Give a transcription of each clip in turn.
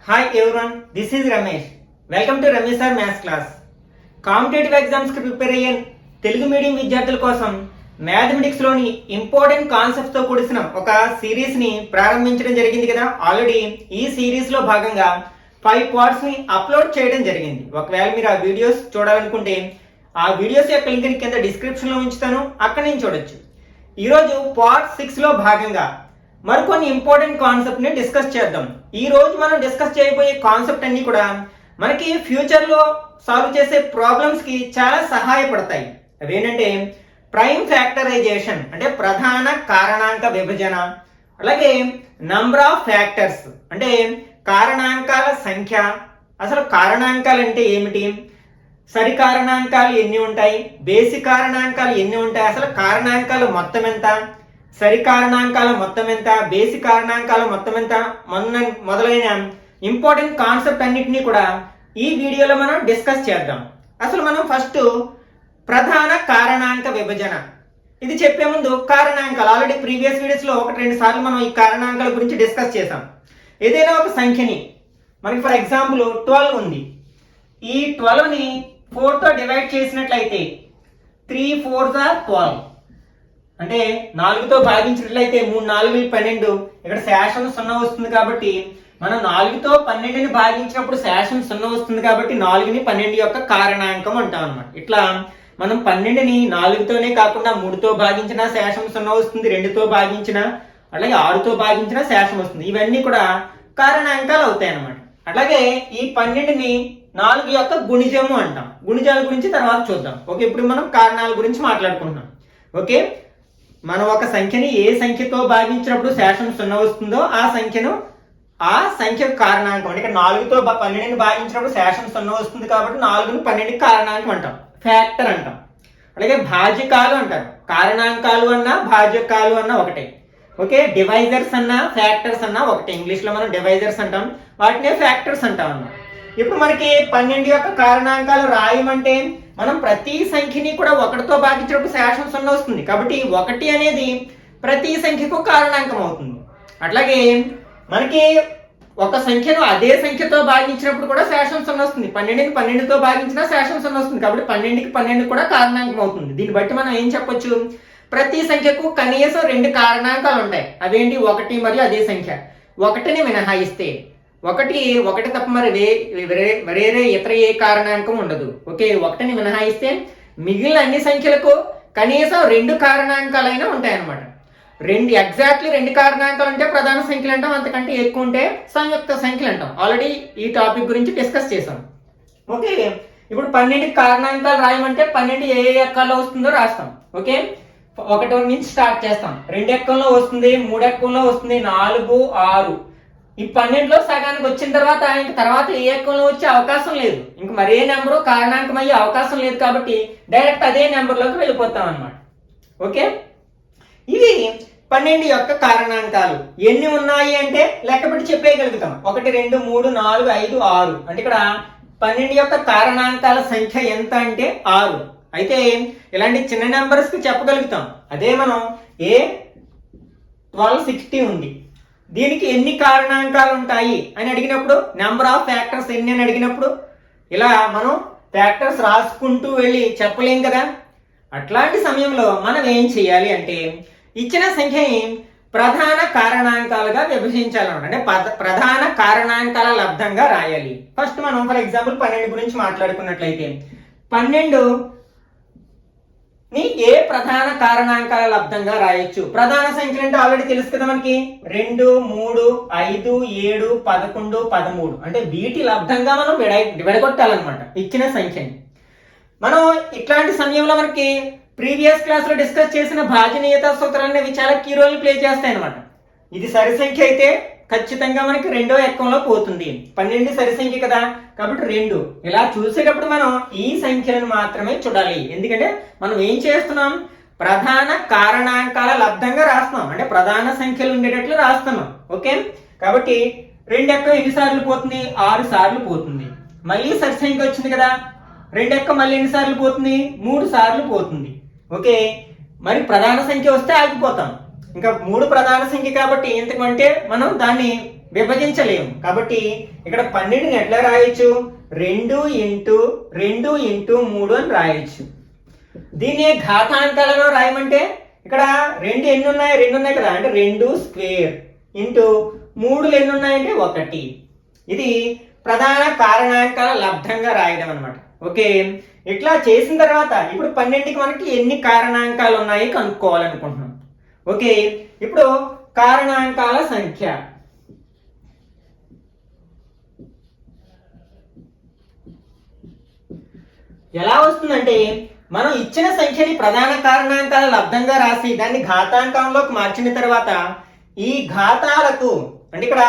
Hi everyone, this is Ramesh. Welcome to Ramesh sir Maths class. Competitive exams కి prepare అయ్యే Telugu medium విద్యార్థుల కోసం mathematics లోని important concepts తో కూడిన ఒక సిరీస్ ని ప్రారంభించడం జరిగింది కదా. ఆల్రెడీ ఈ సిరీస్ లో భాగంగా 5 పార్ట్స్ ని అప్లోడ్ చేయడం జరిగింది. ఒకవేళ మీరు ఆ వీడియోస్ చూడాలనుకుంటే ఆ వీడియోస్ యొక్క లింక్ ని కింద డిస్క్రిప్షన్ లో ఉంచుతాను, అక్కడి నుంచి చూడొచ్చు. ఈరోజు పార్ట్ 6 లో భాగంగా మరికొన్ని ఇంపార్టెంట్ కాన్సెప్ట్ ని డిస్కస్ చేద్దాం. ఈ రోజు మనం డిస్కస్ చేయబోయే కాన్సెప్ట్ అన్ని కూడా మనకి ఫ్యూచర్ లో సాల్వ్ చేసే ప్రాబ్లమ్స్ కి చాలా సహాయపడతాయి. అవేంటంటే ప్రైమ్ ఫ్యాక్టరైజేషన్ అంటే ప్రధాన కారణాంక విభజన, అలాగే నంబర్ ఆఫ్ ఫ్యాక్టర్స్ అంటే కారణాంకాల సంఖ్య, అసలు కారణాంకాలు అంటే ఏమిటి, సరి కారణాంకాలు ఎన్ని ఉంటాయి, బేసి కారణాంకాలు ఎన్ని ఉంటాయి, అసలు కారణాంకాలు మొత్తం ఎంత, సరి కారణాంకాల మొత్తం ఎంత, బేసి కారణాంకాల మొత్తం ఎంత, మొదలైన ఇంపార్టెంట్ కాన్సెప్ట్ అన్నిటినీ కూడా ఈ వీడియోలో మనం డిస్కస్ చేద్దాం. అసలు మనం ఫస్ట్ ప్రధాన కారణాంక విభజన ఇది చెప్పే ముందు కారణాంకాలు ఆల్రెడీ ప్రీవియస్ వీడియోస్ లో 1-2 సార్లు మనం ఈ కారణాంకాల గురించి డిస్కస్ చేసాం. ఏదైనా ఒక సంఖ్యని మనకి ఫర్ ఎగ్జాంపుల్ 12 ఉంది. ఈ 12ని 4తో డివైడ్ చేసినట్లయితే 3 4s are 12 అంటే 4తో భాగించినట్లయితే 3 4 12, ఇక్కడ శేషం 0 వస్తుంది. కాబట్టి మనం 4తో 12ని భాగించినప్పుడు శేషం 0 వస్తుంది. కాబట్టి 4ని 12 యొక్క కారణాంకం అంటాం అనమాట. ఇట్లా మనం 12ని 4తోనే కాకుండా 3తో భాగించినా శేషం 0 వస్తుంది, 2తో భాగించినా, అలాగే 6తో భాగించినా శేషం వస్తుంది. ఇవన్నీ కూడా కారణాంకాలు అవుతాయి అనమాట. అలాగే ఈ 12ని 4 యొక్క గుణిజము అంటాం. గుణిజాల గురించి తర్వాత చూద్దాం. ఓకే, ఇప్పుడు మనం కారణాల గురించి మాట్లాడుకుంటున్నాం. ఓకే, మనం ఒక సంఖ్యని ఏ సంఖ్యతో భాగించినప్పుడు శేషం 0 వస్తుందో ఆ సంఖ్య కారణాంకం అంటే ఇక్కడ 4తో 12ని భాగించినప్పుడు శేషం 0 వస్తుంది. కాబట్టి 4ని 12కి కారణాంకం అంటాం, ఫ్యాక్టర్ అంటాం. అలాగే భాజ్యకాలు అంటారు. కారణాంకాలు అన్నా భాజ్యకాలు అన్నా ఒకటే. ఓకే, డివైజర్స్ అన్నా ఫ్యాక్టర్స్ అన్నా ఒకటే. ఇంగ్లీష్ లో మనం డివైజర్స్ అంటాం, వాటినే ఫ్యాక్టర్స్ అంటాం అన్నమాట. ఇప్పుడు మనకి 12 యొక్క కారణాంకాలు రాయమంటే మనం ప్రతి సంఖ్యని కూడా 1తో భాగించినప్పుడు శేషం 0 వస్తుంది. కాబట్టి 1 అనేది ప్రతి సంఖ్యకు కారణాంకం అవుతుంది. అట్లాగే మనకి ఒక సంఖ్యను అదే సంఖ్యతో భాగించినప్పుడు కూడా శేషం 0 వస్తుంది. 12ని 12తో భాగించినా శేషం 0 వస్తుంది. కాబట్టి 12కి 12 కూడా కారణాంకం అవుతుంది. దీన్ని బట్టి మనం ఏం చెప్పొచ్చు, ప్రతి సంఖ్యకు కనీసం 2 కారణాంకాలు ఉంటాయి. అవేంటి, 1 మరియు అదే సంఖ్య. 1ని మినహాయిస్తే ఒకటి తప్ప మరి వేరే ఇతర ఏ కారణాంకం ఉండదు. ఓకే, 1ని మినహాయిస్తే మిగిలిన అన్ని సంఖ్యలకు కనీసం 2 కారణాంకాలైనా ఉంటాయి అన్నమాట. ఎగ్జాక్ట్లీ 2 కారణాంకాలు అంటే ప్రధాన సంఖ్యలు అంటాం, అంతకంటే ఎక్కువ ఉంటే సంయుక్త సంఖ్యలు అంటాం. ఆల్రెడీ ఈ టాపిక్ గురించి డిస్కస్ చేసాం. ఓకే, ఇప్పుడు 12కి కారణాంకాలు రాయమంటే 12 ఏ ఎక్కాల్లో వస్తుందో రాస్తాం. ఓకే, 1 నుంచి స్టార్ట్ చేస్తాం. 2 ఎక్కంలో వస్తుంది, 3 ఎక్కంలో వస్తుంది, 4 6. ఈ 12లో సగానికి వచ్చిన తర్వాత ఏ ఎక్కంలో వచ్చే అవకాశం లేదు. ఇంక మరే నెంబరు కారణాంకం అయ్యే అవకాశం లేదు. కాబట్టి డైరెక్ట్ అదే నెంబర్లోకి వెళ్ళిపోతాం అన్నమాట. ఓకే, ఇవి 12 యొక్క కారణాంకాలు. ఎన్ని ఉన్నాయి అంటే లెక్కపెట్టి చెప్పేయగలుగుతాం. 1 2 3 4 5 6 అంటే ఇక్కడ 12 యొక్క కారణాంకాల సంఖ్య ఎంత అంటే 6. అయితే ఇలాంటి చిన్న నెంబర్స్ కి చెప్పగలుగుతాం. అదే మనం 1260 ఉంది, దీనికి ఎన్ని కారణాంకాలు ఉంటాయి అని అడిగినప్పుడు, నెంబర్ ఆఫ్ ఫ్యాక్టర్స్ ఎన్ని అని అడిగినప్పుడు ఇలా మనం ఫ్యాక్టర్స్ రాసుకుంటూ వెళ్ళి చెప్పలేం కదా. అట్లాంటి సమయంలో మనం ఏం చేయాలి అంటే ఇచ్చిన సంఖ్యని ప్రధాన కారణాంకాలుగా విభజించాలన్నమాట. అంటే ప్రధాన కారణాంకాల లబ్ధంగా రాయాలి. ఫస్ట్ మనం ఫర్ ఎగ్జాంపుల్ 12 గురించి మాట్లాడుకున్నట్లయితే 12 ని ఏ ప్రధాన కారణాంకాల లబ్ధంగా రాయొచ్చు. ప్రధాన సంఖ్యలు అంటే ఆల్రెడీ తెలుసు కదా మనకి, 2 3 5 7 11 13 అంటే వీటి లబ్ధంగా మనం విడగొట్టాలన్నమాట ఇచ్చిన సంఖ్యని. మనం ఇట్లాంటి సమయంలో మనకి ప్రీవియస్ క్లాస్ లో డిస్కస్ చేసిన భాజనీయత సూత్రాలు అనేవి చాలా కీ రోల్ ప్లే చేస్తాయి అనమాట. ఇది సరి సంఖ్య అయితే ఖచ్చితంగా మనకి 2వ ఎక్కంలో పోతుంది. 12 సరి సంఖ్య కదా, కాబట్టి 2. ఇలా చూసేటప్పుడు మనం ఈ సంఖ్యలను మాత్రమే చూడాలి. ఎందుకంటే మనం ఏం చేస్తున్నాం, ప్రధాన కారణాంకాల లబ్ధంగా రాస్తున్నాం, అంటే ప్రధాన సంఖ్యలు ఉండేటట్లు రాస్తున్నాం. ఓకే, కాబట్టి 2 ఎక్కం ఎన్ని సార్లు పోతుంది, 6 సార్లు పోతుంది. మళ్ళీ సరి సంఖ్య వచ్చింది కదా, 2 ఎక్కం మళ్ళీ ఎన్ని సార్లు పోతుంది, 3 సార్లు పోతుంది. ఓకే, మరి ప్రధాన సంఖ్య వస్తే ఆగిపోతాం. ఇంకా 3 ప్రధాన సంఖ్య కాబట్టి ఎందుకంటే మనం దాన్ని విభజించలేము. కాబట్టి ఇక్కడ 12ని ఎట్లా రాయొచ్చు? 2 ఇంటూ 2 ఇంటూ 3 అని రాయొచ్చు. దీన్ని ఘాతాంకాలలో రాయమంటే ఇక్కడ 2 ఎన్ని ఉన్నాయి? 2 ఉన్నాయి కదా, అంటే 2 స్క్వేర్ ఇంటూ 3 ఎన్ని ఉన్నాయంటే 1. ఇది ప్రధాన కారణాంకాల లబ్ధంగా రాయడం అనమాట. ఓకే, ఇట్లా చేసిన తర్వాత ఇప్పుడు 12కి మనకి ఎన్ని కారణాంకాలు ఉన్నాయి కనుక్కోవాలనుకుంటున్నాం. ఓకే, ఇప్పుడు కారణాంకాల సంఖ్య ఎలా వస్తుందంటే, మనం ఇచ్చిన సంఖ్యని ప్రధాన కారణాంకాల లబ్ధంగా రాసి దాన్ని ఘాతాంకంలోకి మార్చిన తర్వాత ఈ ఘాతాలకు, అంటే ఇక్కడ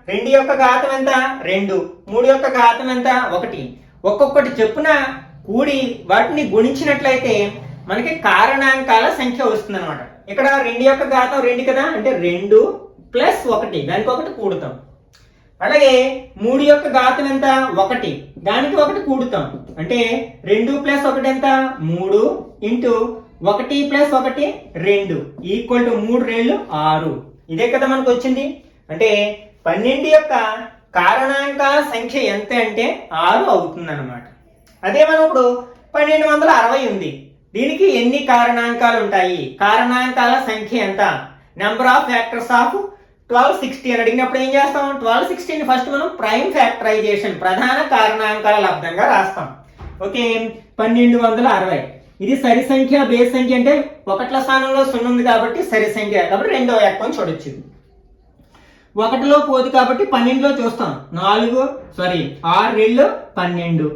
2 యొక్క ఘాతం ఎంత? 2, 3 యొక్క ఘాతం ఎంత? 1, ఒక్కొక్కటి చెప్పున కూడి వాటిని గుణించినట్లయితే మనకి కారణాంకాల సంఖ్య వస్తుంది అనమాట. ఇక్కడ 2 యొక్క ఘాతం 2 కదా, అంటే 2 ప్లస్ 1, దానికి 1 కూడుతాం. అలాగే 3 యొక్క ఘాతం ఎంత? 1, దానికి 1 కూడుతాం. అంటే 2 ప్లస్ 1 ఎంత? 3 ఇంటూ 1 ప్లస్ 1 2 ఈక్వల్ టు 3 2 6. ఇదే కదా మనకు వచ్చింది. అంటే 12 యొక్క కారణాంకాల సంఖ్య ఎంత అంటే 6 అవుతుంది అనమాట. అదే మనం ఇప్పుడు 1260 ఉంది, దీనికి ఎన్ని కారణాంకాలు ఉంటాయి? కారణాంకాల సంఖ్య ఎంత? నెంబర్ ఆఫ్ ఫ్యాక్టర్స్ ఆఫ్ 1260 అని అడిగినప్పుడు ఏం చేస్తాం? 1260ని ఫస్ట్ మనం ప్రైమ్ ఫ్యాక్టరైజేషన్, ప్రధాన కారణాంకాల లబ్ధంగా రాస్తాం. ఓకే, 1260 ఇది సరి సంఖ్య, బేస్ సంఖ్య అంటే 1ల స్థానంలో 0 ఉంది కాబట్టి సరి సంఖ్య, కాబట్టి రెండవ ఎక్కం చూడొచ్చు. 1లో పోదు కాబట్టి 12లో చూస్తాం. 6 2 12,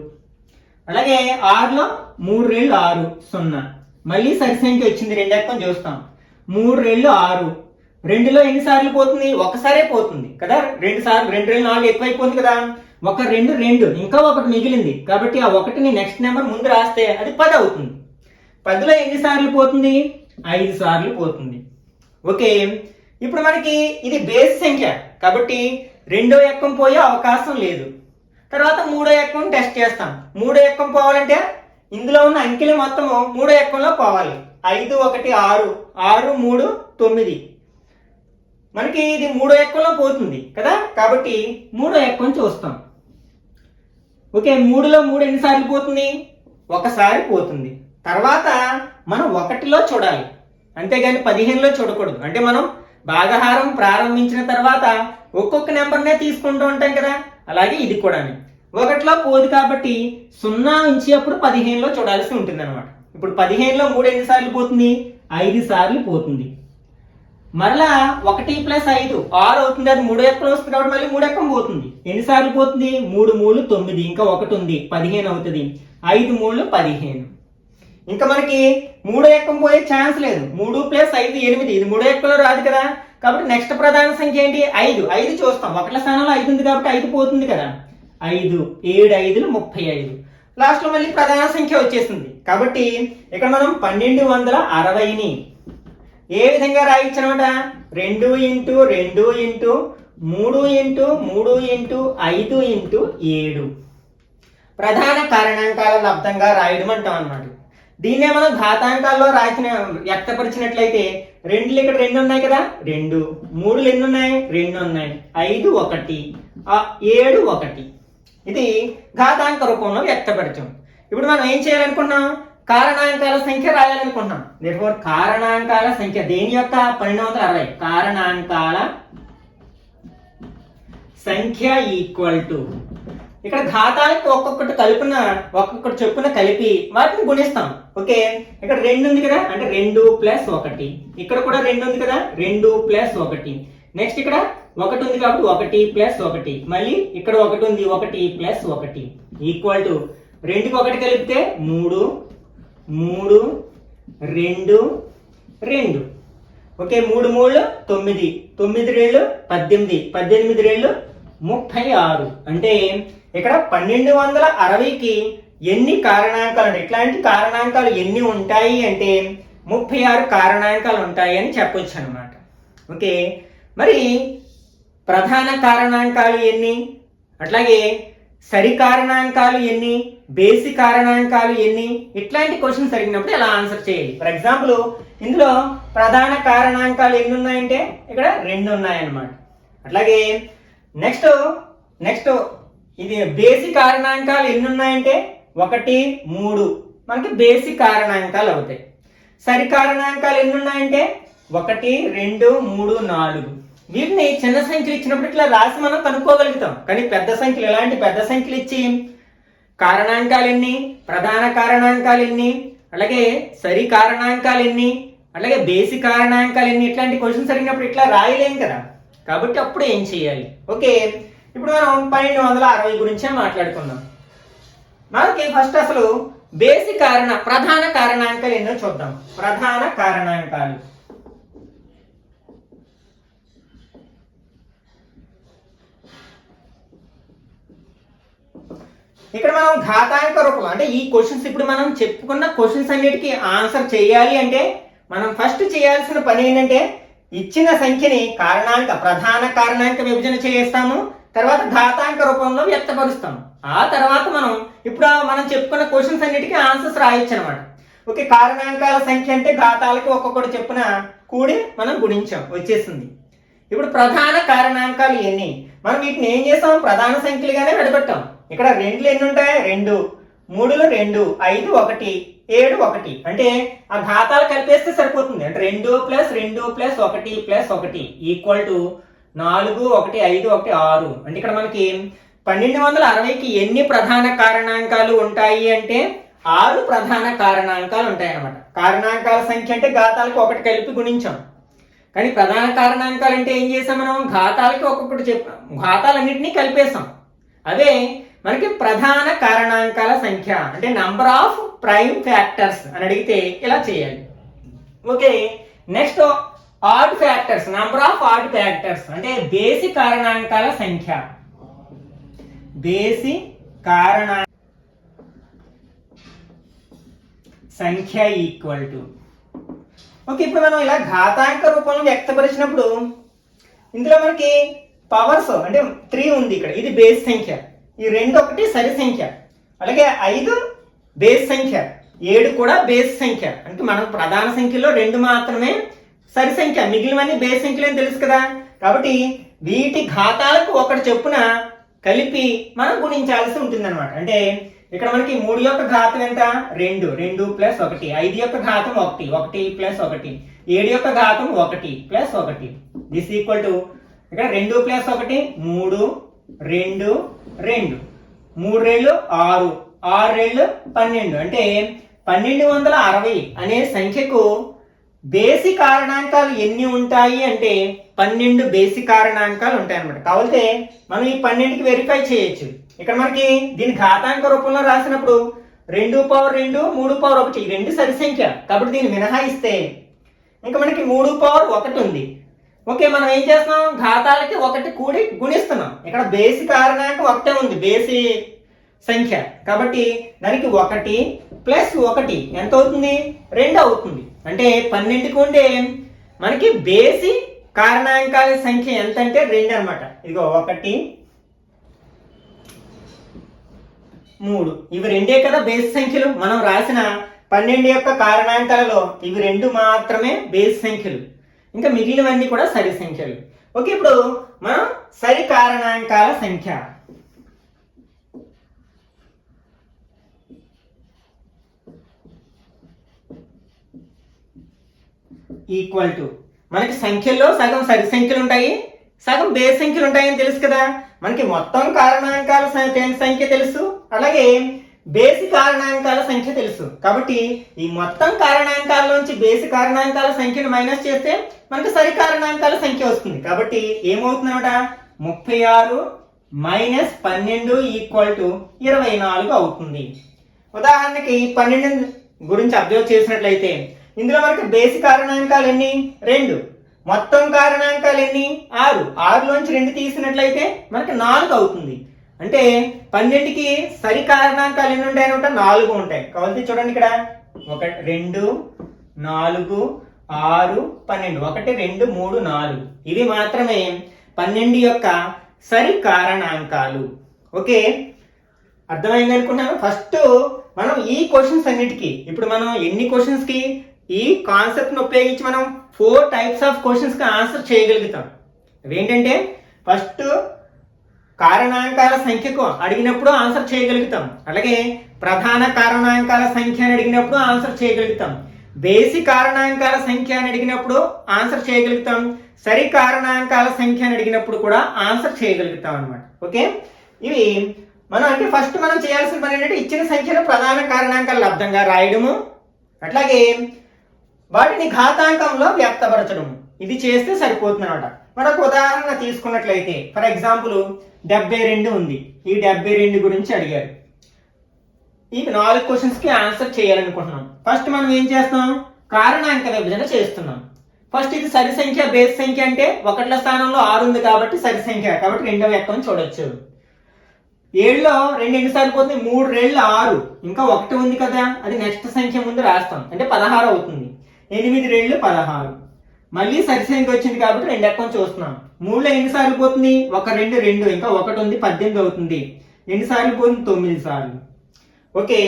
అలాగే 6లో 3 2 6 0, మళ్ళీ సరి సంఖ్య వచ్చింది, 2 ఎక్కం చూస్తాం. 3 2 6, 2లో ఎన్నిసార్లు పోతుంది? ఒకసారే పోతుంది కదా, 2 సార్లు 2 2 4 ఎక్కువైపోతుంది కదా, 1 2 2 ఇంకా 1 మిగిలింది కాబట్టి ఆ 1ని నెక్స్ట్ నెంబర్ ముందు రాస్తే అది 10 అవుతుంది. 10లో ఎన్నిసార్లు పోతుంది? 5 సార్లు పోతుంది. ఓకే, ఇప్పుడు మనకి ఇది బేస్ సంఖ్య కాబట్టి రెండో ఎక్కం పోయే అవకాశం లేదు. తర్వాత మూడో ఎక్కం టెస్ట్ చేస్తాం. మూడో ఎక్కం పోవాలంటే ఇందులో ఉన్న అంకెలు మొత్తం మూడో ఎక్కంలో పోవాలి. 5 1 6, 6 3 9, మనకి ఇది మూడో ఎక్కంలో పోతుంది కదా, కాబట్టి మూడో ఎక్కం చూస్తాం. ఓకే, 3లో 3 ఎన్నిసార్లు పోతుంది? ఒకసారి పోతుంది. తర్వాత మనం 1లో చూడాలి, అంతేగాని 15లో చూడకూడదు. అంటే మనం భాగహారం ప్రారంభించిన తర్వాత ఒక్కొక్క నెంబర్నే తీసుకుంటూ ఉంటాం కదా, అలాగే ఇది కూడా 1లో పోదు కాబట్టి 0 నుంచి అప్పుడు 15లో చూడాల్సి ఉంటుంది అనమాట. ఇప్పుడు 15లో 3 ఎన్నిసార్లు పోతుంది? 5 సార్లు పోతుంది. మరలా 1 + 5 6 అవుతుంది, అది 3 ఎక్కం వస్తుంది కాబట్టి మళ్ళీ 3 ఎక్కం పోతుంది. ఎన్నిసార్లు పోతుంది? 3 3 9, ఇంకా 1 ఉంది, 15 అవుతుంది. 5 3 15. ఇంకా మనకి 3 ఎక్కం పోయే ఛాన్స్ లేదు. 3 + 5 8, ఇది 3 ఎక్కంలో రాదు కదా, కాబట్టి నెక్స్ట్ ప్రధాన సంఖ్య ఏంటి? 5. 5 చూస్తాం, 1ల స్థానంలో 5 ఉంది కాబట్టి 5 పోతుంది కదా. 5 7 5 35, లాస్ట్ లో మళ్ళీ ప్రధాన సంఖ్య వచ్చేసింది. కాబట్టి ఇక్కడ మనం 1260ని ఏ విధంగా రాయొచ్చు అనమాట? 2 × 2 × 3 × 3 × 5 × 7 ప్రధాన కారణాంకాల లబ్ధంగా రాయడం అంటాం అన్నమాట. దీన్నే మనం ఘాతాంకాల్లో వ్యక్తపరిచినట్లయితే 2 ఇక్కడ 2 ఉన్నాయి కదా, 2 3 ఎన్ని ఉన్నాయి? 2 ఉన్నాయి. 5 1 7 1, ఇది ఘాతాంక రూపంలో వ్యక్తపరిచాం. ఇప్పుడు మనం ఏం చేయాలనుకుంటున్నాం? కారణాంకాల సంఖ్య రాయాలనుకుంటున్నాం. therefore కారణాంకాల సంఖ్య దేని యొక్క 1260 కారణాంకాల సంఖ్య ఈక్వల్ టు, ఇక్కడ ఘాతాలకు ఒక్కొక్కటి చెప్పున కలిపి వాటిని గుణిస్తాం. ఓకే, ఇక్కడ 2 ఉంది కదా, అంటే 2 + 1, ఇక్కడ కూడా 2 ఉంది కదా, 2 + 1, నెక్స్ట్ ఇక్కడ 1 ఉంది కాబట్టి 1 + 1, మళ్ళీ ఇక్కడ 1 ఉంది, 1 + 1 ఈక్వల్ టు 2కి 1 కలిపితే 3 3 2 2. ఓకే, 3 3 9, 9 2 18, 18 2 36. అంటే ఇక్కడ 1260కి ఎన్ని కారణాంకాలు, ఇట్లాంటి కారణాంకాలు ఎన్ని ఉంటాయి అంటే 36 కారణాంకాలు ఉంటాయి అని చెప్పొచ్చు అనమాట. ఓకే, మరి ప్రధాన కారణాంకాలు ఎన్ని, అట్లాగే సరి కారణాంకాలు ఎన్ని, బేసి కారణాంకాలు ఎన్ని, ఇట్లాంటి క్వశ్చన్స్ అడిగినప్పుడు ఎలా ఆన్సర్ చేయాలి? ఫర్ ఎగ్జాంపుల్ ఇందులో ప్రధాన కారణాంకాలు ఎన్ని ఉన్నాయంటే ఇక్కడ 2 ఉన్నాయన్నమాట. అట్లాగే నెక్స్ట్ ఇది బేసి కారణాంకాలు ఎన్ని ఉన్నాయంటే 1, 3 మనకి బేసి కారణాంకాలు అవుతాయి. సరి కారణాంకాలు ఎన్ని ఉన్నాయంటే 1, 2, 3, 4. వీటిని చిన్న సంఖ్యలు ఇచ్చినప్పుడు ఇట్లా రాసి మనం కనుక్కోగలుగుతాం. కానీ పెద్ద సంఖ్యలు, ఇలాంటి పెద్ద సంఖ్యలు ఇచ్చి కారణాంకాలు ఎన్ని, ప్రధాన కారణాంకాలు ఎన్ని, అలాగే సరి కారణాంకాలు ఎన్ని, అలాగే బేసి కారణాంకాలు ఎన్ని, ఇట్లాంటి క్వశ్చన్స్ అడిగినప్పుడు ఇట్లా రాయలేం కదా. కాబట్టి అప్పుడు ఏం చేయాలి? ఓకే, ఇప్పుడు మనం 1260 గురించే మాట్లాడుకుందాం. మనకి ఫస్ట్ అసలు ప్రధాన కారణాంకాలు ఎన్నో చూద్దాం. ప్రధాన కారణాంకాలు ఇక్కడ మనం ఘాతాంక రూపంలో, అంటే ఈ క్వశ్చన్స్ ఇప్పుడు మనం చెప్పుకున్న క్వశ్చన్స్ అన్నిటికీ ఆన్సర్ చేయాలి అంటే మనం ఫస్ట్ చేయాల్సిన పని ఏంటంటే ఇచ్చిన సంఖ్యని ప్రధాన కారణాంక విభజన చేస్తాము, తర్వాత ఘాతాంక రూపంలో వ్యక్తపరుస్తాం. ఆ తర్వాత మనం చెప్పుకున్న క్వశ్చన్స్ అన్నిటికీ ఆన్సర్స్ రాయొచ్చు అనమాట. ఓకే, కారణాంకాల సంఖ్య అంటే ఘాతాలకి ఒక్కొక్కటి చెప్పున కూడి మనం గుణించాం, వచ్చేసింది. ఇప్పుడు ప్రధాన కారణాంకాలు ఎన్ని? మనం వీటిని ఏం చేస్తాం? ప్రధాన సంఖ్యలుగానే విడగొట్టాం. ఇక్కడ 2 ఎన్ని ఉంటాయి? 2, 3, 2, 5, 1, 7, 1. అంటే ఆ ఘాతాలు కలిపేస్తే సరిపోతుంది. అంటే 2 + 2 + 1 + 1 ఈక్వల్ టు 4, 1, 5, 1, 6. అంటే ఇక్కడ మనకి 1260కి ఎన్ని ప్రధాన కారణాంకాలు ఉంటాయి అంటే 6 ప్రధాన కారణాంకాలు ఉంటాయి అన్నమాట. కారణాంకాల సంఖ్య అంటే ఘాతాలకు 1 కలిపి గుణించాం. కానీ ప్రధాన కారణాంకాలు అంటే ఏం చేసాం? మనం ఘాతాలకి ఒక్కొక్కటి ఘాతాలన్నింటినీ కలిపేసాం. అదే మనకి ప్రధాన కారణాంకాల సంఖ్య అంటే నంబర్ ఆఫ్ ప్రైమ్ ఫ్యాక్టర్స్ అని అడిగితే ఇలా చేయాలి. Okay, next odd factors, number of odd factors అంటే బేసి కారణాంకాల సంఖ్య. బేసి కారణాంకాల సంఖ్య ఈక్వల్ టు. ఓకే, ఇప్పుడు మనం ఇలా ఘాతాంక రూపంలో వ్యక్తపరిచినప్పుడు ఇందులో మనకి పవర్స్ అంటే 3 ఉంది ఇక్కడ, ఇది బేస్ సంఖ్య. ఈ 2 ఒకటి సరి సంఖ్య, అలాగే 5 బేస్ సంఖ్య, 7 కూడా బేస్ సంఖ్య. అంటే మనం ప్రధాన సంఖ్యలో 2 మాత్రమే సరి సంఖ్య, మిగిలినవన్నీ బేస్ సంఖ్యలు అని తెలుసు కదా. కాబట్టి వీటి ఘాతాలకు 1 చొప్పున కలిపి మనం గుణించాల్సి ఉంటుంది అనమాట. అంటే ఇక్కడ మనకి 3 యొక్క ఘాతం ఎంత? 2, 2 + 1. 5 యొక్క ఘాతం 1, 1 + 1. 7 యొక్క ఘాతం 1 + 1. దిస్ ఈక్వల్ టు ఇక్కడ 2 + 1 3, 2, 2, 3 రెళ్ళు 6, 6 రెళ్ళు 12. అంటే 1260 అనే సంఖ్యకు బేసి కారణాంకాలు ఎన్ని ఉంటాయి అంటే 12 బేసి కారణాంకాలు ఉంటాయి అన్నమాట. కావాలంటే మనం ఈ 12కి వెరిఫై చేయొచ్చు. ఇక్కడ మనకి దీని ఘాతాంక రూపంలో రాసినప్పుడు 2 పవర్ 2, 3 పవర్ 1 ఈ 2 సరి సంఖ్య. కాబట్టి దీన్ని మినహాయిస్తే ఇంకా మనకి 3 పవర్ 1 ఉంది. ఓకే, మనం ఏం చేస్తున్నాం? ఘాతాలకి 1 కూడి గుణిస్తున్నాం. ఇక్కడ బేసి కారణాంకం 1 ఉంది, బేసి సంఖ్య. కాబట్టి దానికి 1 + 1 ఎంత అవుతుంది? 2 అవుతుంది. అంటే 12కి ఉండే మనకి బేసి కారణాంకాల సంఖ్య ఎంత అంటే 2 అనమాట. ఇదిగో 1, 3 ఇవి 2 కదా బేస్ సంఖ్యలు. మనం రాసిన 12 యొక్క కారణాంకాలలో ఇవి 2 మాత్రమే బేస్ సంఖ్యలు, ఇంకా మిగిలినవన్నీ కూడా సరి సంఖ్యలు. ఓకే, ఇప్పుడు మనం సరి కారణాంకాల సంఖ్య ఈక్వల్ టు, మనకి సంఖ్యల్లో సగం సరి సంఖ్యలు ఉంటాయి, సగం బేస్ సంఖ్యలు ఉంటాయని తెలుసు కదా. మనకి మొత్తం కారణాంకాల సంఖ్య తెలుసు, అలాగే బేసి కారణాంకాల సంఖ్య తెలుసు. కాబట్టి ఈ మొత్తం కారణాంకాల్లోంచి బేసి కారణాంకాల సంఖ్యను మైనస్ చేస్తే మనకి సరి కారణాంకాల సంఖ్య వస్తుంది. కాబట్టి ఏమవుతుంది అనమాట? 36 - 12 = 24 అవుతుంది. ఉదాహరణకి 12 గురించి అబ్జర్వ్ చేసినట్లయితే ఇందులో మనకి బేసి కారణాంకాలు ఎన్ని? 2. మొత్తం కారణాంకాలు ఎన్ని? 6. 6లోంచి 2 తీసినట్లయితే మనకి 4 అవుతుంది. అంటే 12కి సరి కారణాంకాలు ఎన్ని ఉంటాయి అనమాట? 4 ఉంటాయి. కాబట్టి చూడండి ఇక్కడ 1, 2, 4, 6, 12. 1, 2, 3, 4 ఇవి మాత్రమే 12 యొక్క సరి కారణాంకాలు. ఓకే, అర్థమైంది అనుకుంటున్నాను. ఫస్ట్ మనం ఈ క్వశ్చన్స్ అన్నిటికీ ఇప్పుడు మనం ఎన్ని క్వశ్చన్స్ కి ఈ కాన్సెప్ట్ ను ఉపయోగించి మనం 4 టైప్స్ ఆఫ్ క్వశ్చన్స్ కి ఆన్సర్ చేయగలుగుతాం. అవేంటంటే ఫస్ట్ కారణాంకాల సంఖ్యకు అడిగినప్పుడు ఆన్సర్ చేయగలుగుతాం, అలాగే ప్రధాన కారణాంకాల సంఖ్య అని అడిగినప్పుడు ఆన్సర్ చేయగలుగుతాం, బేసి కారణాంకాల సంఖ్య అని అడిగినప్పుడు ఆన్సర్ చేయగలుగుతాం, సరి కారణాంకాల సంఖ్య అని అడిగినప్పుడు కూడా ఆన్సర్ చేయగలుగుతాం అనమాట. ఓకే, ఇవి మనం అంటే ఫస్ట్ మనం చేయాల్సిన పని ఏంటంటే ఇచ్చిన సంఖ్యను ప్రధాన కారణాంకాల లబ్ధంగా రాయడము, అట్లాగే వాటిని ఘాతాంకంలో వ్యక్తపరచడము. ఇది చేస్తే సరిపోతుంది అనమాట. మరొక ఉదాహరణ తీసుకున్నట్లయితే ఫర్ ఎగ్జాంపుల్ 72 ఉంది. ఈ 72 గురించి అడిగారు. ఈ 4 క్వశ్చన్స్కి ఆన్సర్ చేయాలనుకుంటున్నాం. ఫస్ట్ మనం ఏం చేస్తాం, కారణాంక విభజన చేస్తున్నాం. ఫస్ట్ ఇది సరి సంఖ్య, బేస్ సంఖ్య అంటే 1ల స్థానంలో 6 ఉంది కాబట్టి సరి సంఖ్య, కాబట్టి రెండవ ఎక్కం చూడొచ్చు. 7లో 2 ఎన్నిసార్లు పోతుంది, 3 2 6, ఇంకా 1 ఉంది కదా, అది నెక్స్ట్ సంఖ్య ముందు రాస్తాం, అంటే 16 అవుతుంది. 8 2 16, మళ్ళీ సరి సంఖ్య వచ్చింది కాబట్టి 2 ఎక్కం చూస్తున్నాం. 3లో ఎన్నిసార్లు పోతుంది, 1 2 2, ఇంకా 1 ఉంది, 18 అవుతుంది. ఎన్నిసార్లు పోతుంది, 9 సార్లు. ఓకే,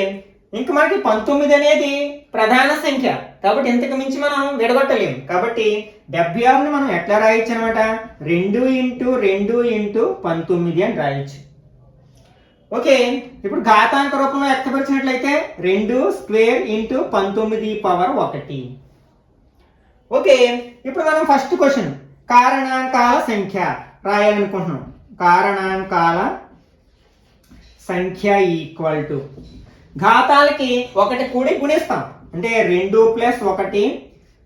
ఇంకా మనకి 19 అనేది ప్రధాన సంఖ్య కాబట్టి ఇంతకు మించి మనం విడగొట్టలేము. కాబట్టి 76ని మనం ఎట్లా రాయొచ్చు అనమాట, 2 × 2 × 19 అని రాయొచ్చు. ఓకే, ఇప్పుడు ఘాతాంక రూపంలో వ్యక్తపరిచినట్లయితే 2² × 19⁻1. ఓకే, ఇప్పుడు మనం ఫస్ట్ క్వశ్చన్ కారణాంకాల సంఖ్య రాయాలనుకుంటున్నాం. కారణాంకాల సంఖ్య ఈక్వల్ టు ఘాతాలకి 1 కూడి గుణిస్తాం, అంటే 2 + 1,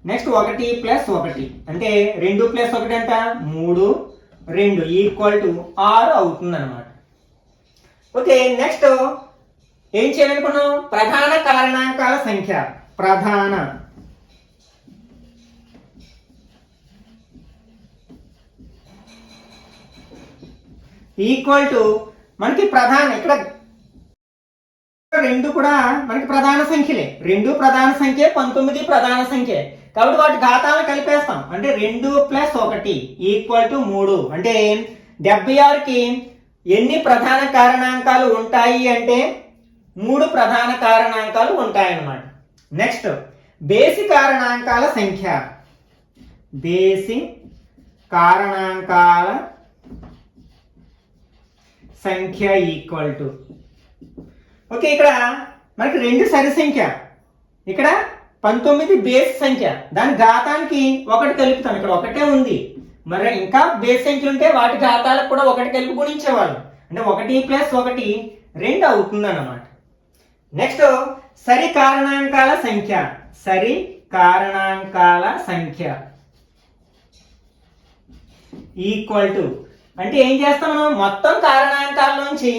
నెక్స్ట్ 1 + 1, అంటే 2 + 1 ఎంత, 3, 2 ఈక్వల్ టు 6 అవుతుంది అనమాట. ఓకే, నెక్స్ట్ ఏం చేయాలనుకున్నాం, ప్రధాన కారణాంకాల సంఖ్య, ప్రధాన ఈక్వల్ టు మనకి ప్రధాన, ఇక్కడ 2 కూడా మనకి ప్రధాన సంఖ్యలే, 2 ప్రధాన సంఖ్య, 19 ప్రధాన సంఖ్య, కాబట్టి వాటి ఘాతాలను కలిపేస్తాం, అంటే 2 + 1 ఈక్వల్ టు 3, అంటే 76కి ఎన్ని ప్రధాన కారణాంకాలు ఉంటాయి అంటే 3 ప్రధాన కారణాంకాలు ఉంటాయన్నమాట. నెక్స్ట్ బేసి కారణాంకాల సంఖ్య, బేసి కారణాంకాల సంఖ్య ఈక్వల్ టు, ఓకే, ఇక్కడ మనకి 2 సరి సంఖ్య, ఇక్కడ 19 బేస్ సంఖ్య, దాని ఘాతానికి 1 కలుపుతాం, ఇక్కడ 1 ఉంది, మరి ఇంకా బేస్ సంఖ్యలు ఉంటే వాటి ఘాతాలకు కూడా 1 కలిపి గుణించేవాళ్ళు, అంటే 1 + 1 2 అవుతుంది అన్నమాట. నెక్స్ట్ సరి కారణాంకాల సంఖ్య, సరి కారణాంకాల సంఖ్య ఈక్వల్ టు, అంటే ఏం చేస్తాం మనం, మొత్తం కారణాంకాల నుంచి